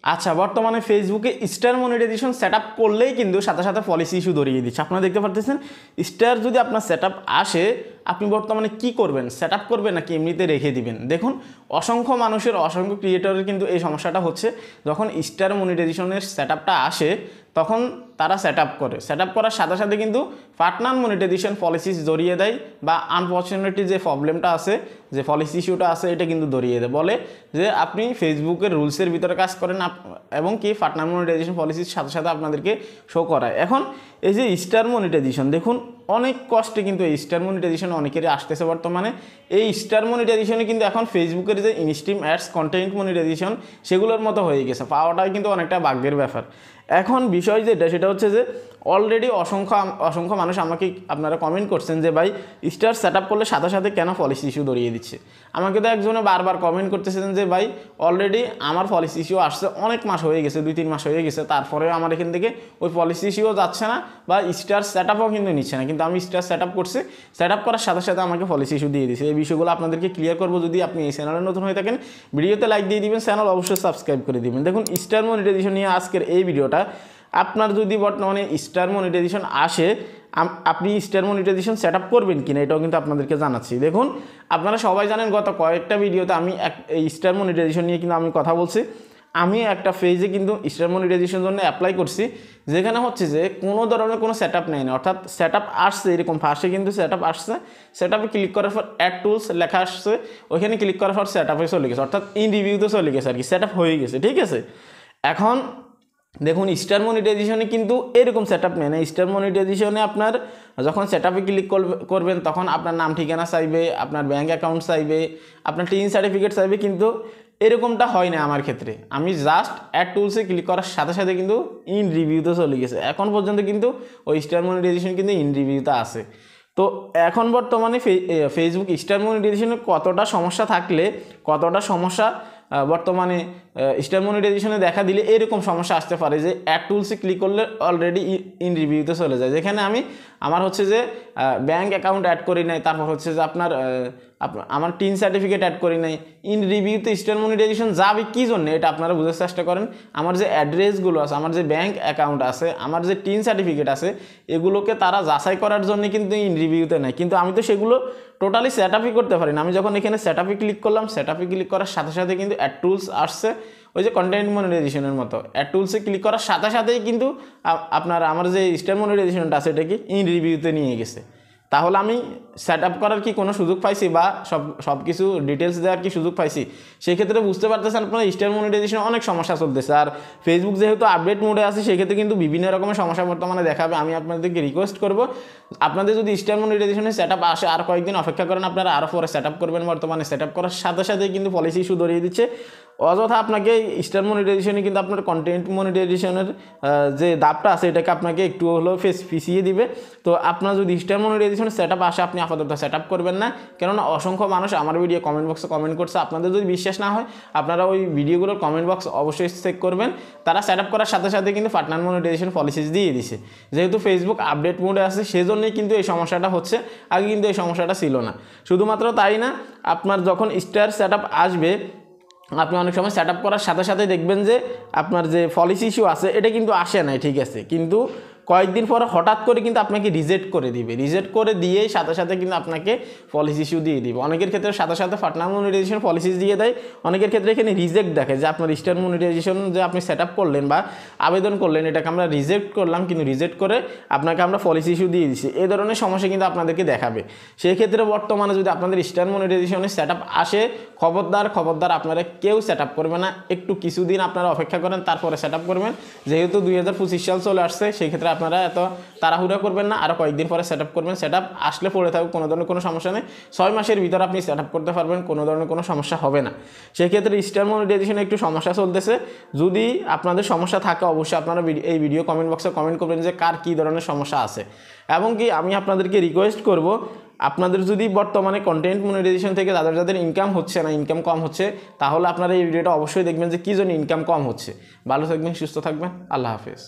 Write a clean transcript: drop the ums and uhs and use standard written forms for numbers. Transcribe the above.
আচ্ছা, বর্তমানে ফেসবুকে স্টার মনিটাইজেশন সেটআপ করলেই কিন্তু সাথে সাথে পলিসি ইস্যু ধরিয়ে দিচ্ছে। আপনারা দেখতে পাচ্ছেন স্টার যদি আপনার সেটআপ আসে, আপনি বর্তমানে কি করবেন? সেটআপ করবেন নাকি এমনিতে রেখে দিবেন? দেখুন, অসংখ্য মানুষের, অসংখ্য ক্রিয়েটরের কিন্তু এই সমস্যাটা হচ্ছে, যখন স্টার মনিটাইজেশনের সেটআপটা আসে তখন তারা সেটআপ করে, সেটআপ করার সাথে সাথে কিন্তু পার্টনার মনিটাইজেশন পলিসি জড়িয়ে দেয়, বা আনফর্চুনেটলি যে প্রবলেমটা আছে, যে পলিসি ইস্যুটা আছে, এটা কিন্তু ধরিয়ে দেয়। বলে যে আপনি ফেসবুকের রুলসের ভিতরে কাজ করেন এবং কি পার্টনার মনিটাইজেশন পলিসির সাথে সাথে আপনাদেরকে শো করায়। এখন এই যে স্টার মনিটাইজেশন, দেখুন অনেক কষ্টে কিন্তু এই স্টার মনিটাইজেশন অনেকেরই আসতেছে বর্তমানে। এই স্টার মনিটাইজেশনে কিন্তু এখন ফেসবুকের যে ইনস্ট্রিম অ্যাডস, কন্টেন্ট মনিটাইজেশন, সেগুলোর মতো হয়ে গেছে, পাওয়াটাই কিন্তু অনেকটা ভাগ্যের ব্যাপার। এখন বিষয় যেটা, সেটা হচ্ছে যে অলরেডি অসংখ্য মানুষ আমাকে আপনারা কমেন্ট করছেন যে ভাই স্টার সেটআপ করলে সাথে সাথে কেন পলিসি ইস্যু ধরিয়ে দিচ্ছে। আমাকে তো একজনে বারবার কমেন্ট করতেছিলেন যে ভাই অলরেডি আমার পলিসি ইস্যু আসছে, অনেক মাস হয়ে গেছে, 2-3 মাস হয়ে গেছে, তারপরেও আমার এখান থেকে ওই পলিসি ইস্যুও যাচ্ছে না, বা স্টার সেটআপও কিন্তু নিচ্ছে না। কিন্তু আমি স্টার সেটআপ করছি, সেটআপ করার সাথে সাথে আমাকে পলিসি ইস্যু দিয়ে দিচ্ছে। এই বিষয়গুলো আপনাদেরকে ক্লিয়ার করবো। যদি আপনি এই চ্যানেলে নতুন হয়ে থাকেন, ভিডিওতে লাইক দিয়ে দিবেন, চ্যানেল অবশ্যই সাবস্ক্রাইব করে দিবেন। দেখুন, স্টার মনিটাইজেশন নিয়ে আজকের এই ভিডিওটা। আপনার যদি বর্তমানে স্টার মনিটাইজেশন আসে, আপনি স্টার মনিটাইজেশন সেটআপ করবেন কিনা এটাও কিন্তু আপনাদেরকে জানাচ্ছি। দেখুন, আপনারা সবাই জানেন গত কয়েকটা ভিডিওতে আমি এই স্টার মনিটাইজেশন নিয়ে কিন্তু আমি কথা বলছি। আমি একটা পেজে কিন্তু স্টার মনিটাইজেশনের জন্য অ্যাপ্লাই করছি, যেখানে হচ্ছে যে কোনো ধরনের কোনো সেটআপ নেই না, অর্থাৎ সেটআপ আসছে এরকম ফার্স্টে কিন্তু সেটআপ আসছে, সেটআপে ক্লিক করার পর অ্যাড টুলস লেখা আসছে, ওইখানে ক্লিক করার পর সেটআপে চলে গেছে, অর্থাৎ ইন রিভিউতে চলে গেছে আর কি, সেটআপ হয়ে গেছে, ঠিক আছে। এখন দেখুন, স্টার মনিটাইজেশনে কিন্তু এরকম সেটআপ নেই না। স্টার মনিটাইজেশনে আপনার যখন সেটআপে ক্লিক করবেন তখন আপনার নাম ঠিকানা চাইবে, আপনার ব্যাঙ্ক অ্যাকাউন্ট চাইবে, আপনার টিন সার্টিফিকেট চাইবে, কিন্তু এরকমটা হয় না আমার ক্ষেত্রে। আমি জাস্ট অ্যাড টুলসে ক্লিক করার সাথে সাথে কিন্তু ইন রিভিউতে চলে গেছে। এখন পর্যন্ত কিন্তু ওই স্টার মনিটাইজেশন কিন্তু ইন রিভিউতে আছে। তো এখন বর্তমানে ফেসবুক স্টার মনিটাইজেশনে কতটা সমস্যা থাকলে, কতটা সমস্যা বর্তমানে স্টার মনিটাইজেশনে দেখা দিলে এরকম সমস্যা আসতে পারে যে অ্যাড টুলসে ক্লিক করলে অলরেডি ইন রিভিউতে চলে যায়, যেখানে আমার হচ্ছে যে ব্যাঙ্ক অ্যাকাউন্ট অ্যাড করি নাই, তারপর হচ্ছে যে আমার টিন সার্টিফিকেট অ্যাড করি নাই, ইন রিভিউতে স্টার মনিটাইজেশন যাবে কী জন্য এটা আপনারা বোঝার চেষ্টা করেন। আমার যে অ্যাড্রেসগুলো আছে, আমার যে ব্যাঙ্ক অ্যাকাউন্ট আছে, আমার যে টিন সার্টিফিকেট আছে, এগুলোকে তারা যাচাই করার জন্য কিন্তু ইন রিভিউতে নেয়, কিন্তু আমি তো সেগুলো টোটালি সেটআপই করতে পারি না। আমি যখন এখানে সেটআপে ক্লিক করলাম, সেটআপে ক্লিক করার সাথে সাথে কিন্তু অ্যাড টুলস আসছে, ওই যে কন্টেন্ট মনিটাইজেশনের মতো। অ্যাড টুলসে ক্লিক করার সাথে সাথেই কিন্তু আমার যে স্টার মনিটাইজেশনটা আছে এটাকে ইন রিভিউতে নিয়ে গেছে। তাহলে আমি সেটআপ করার কি কোনো সুযোগ পাইছি, বা সব কিছু ডিটেলস দেওয়ার কি সুযোগ পাইছি? সেক্ষেত্রে বুঝতে পারতেছেন আপনারা স্টার মনিটাইজেশনে অনেক সমস্যা চলতেছে। আর ফেসবুক যেহেতু আপডেট মোডে আছে, সেক্ষেত্রে কিন্তু বিভিন্ন রকমের সমস্যা বর্তমানে দেখাবে। আমি আপনাদেরকে রিকোয়েস্ট করব, আপনাদের যদি স্টার মনিটাইজেশনের সেটআপ আসে, আর কয়েকদিন অপেক্ষা করেন, আপনারা আরও পরে সেটআপ করবেন। বর্তমানে সেটআপ করার সাথে সাথে কিন্তু পলিসি ইস্যু ধরিয়ে দিচ্ছে। অযথা আপনাকে স্টার মনিটাইজেশনে কিন্তু আপনার কন্টেন্ট মনিটাইজেশনের যে দাবটা আছে, এটাকে আপনাকে একটু হলেও পিছিয়ে দিবে। তো আপনার যদি স্টার মনিটাইজেশনের সেটআপ আসে, আপনি আপাতত সেটআপ করবেন না, কেননা অসংখ্য মানুষ আমার ভিডিও কমেন্ট বক্সে কমেন্ট করছে। আপনাদের যদি বিশ্বাস না হয়, আপনারা ওই ভিডিওগুলোর কমেন্ট বক্স অবশ্যই চেক করবেন। তারা সেটআপ করার সাথে সাথে কিন্তু পার্টনার মনিটাইজেশন পলিসিস দিয়ে দিছে। যেহেতু ফেসবুক আপডেট মোডে আছে, সেজন্যই কিন্তু এই সমস্যাটা হচ্ছে, আগে কিন্তু এই সমস্যাটা ছিল না। শুধুমাত্র তাই না, আপনার যখন স্টার সেটআপ আসবে, আপনি অনেক সময় সেটআপ করার সাথে সাথে দেখবেন যে আপনার যে পলিসি ইস্যু আছে এটা কিন্তু আসে নাই, ঠিক আছে, কিন্তু কয়েকদিন পরে হঠাৎ করে কিন্তু আপনাকে রিজেক্ট করে দিবে। রিজেক্ট করে দিয়েই সাথে সাথে কিন্তু আপনাকে পলিসি ইস্যু দিয়ে দিবে। অনেকের ক্ষেত্রে সাথে সাথে পার্টনার মনিটাইজেশন পলিসিস দিয়ে দেয়, অনেকের ক্ষেত্রে এখানে রিজেক্ট দেখে যে আপনার স্টার মনিটাইজেশন যে আপনি সেটআপ করলেন বা আবেদন করলেন, এটাকে আমরা রিজেক্ট করলাম, কিন্তু রিজেক্ট করে আপনাকে আমরা পলিসি ইস্যু দিয়ে দিচ্ছি। এই ধরনের সমস্যা কিন্তু আপনাদেরকে দেখাবে। সেই ক্ষেত্রে বর্তমানে যদি আপনাদের স্টার মনিটাইজেশনের সেটআপ আসে, খবরদার আপনারা কেউ সেটআপ করবে না। একটু কিছুদিন আপনারা অপেক্ষা করেন, তারপরে সেটআপ করবেন। যেহেতু 2025 সাল চলে আসছে, সেই ক্ষেত্রে আপনারা এত তাড়াহুড়া করবেন না, আরও কয়েকদিন পরে সেটআপ করবেন। সেটআপ আসলে পড়ে থাকুক, কোনো ধরনের কোনো সমস্যা নেই, 6 মাসের ভিতরে আপনি সেটআপ করতে পারবেন, কোনো ধরনের কোনো সমস্যা হবে না। সেক্ষেত্রে স্টার মনিটাইজেশনে একটু সমস্যা চলতেছে। যদি আপনাদের সমস্যা থাকে, অবশ্যই আপনারা এই ভিডিও কমেন্ট বক্সে কমেন্ট করবেন যে কার কী ধরনের সমস্যা আছে। এবং কি আমি আপনাদেরকে রিকোয়েস্ট করব, আপনাদের যদি বর্তমানে কন্টেন্ট মনিটাইজেশন থেকে যাদের ইনকাম হচ্ছে না, ইনকাম কম হচ্ছে, তাহলে আপনারা এই ভিডিওটা অবশ্যই দেখবেন যে কী জন্য ইনকাম কম হচ্ছে। ভালো থাকবেন, সুস্থ থাকবেন, আল্লাহ হাফেজ।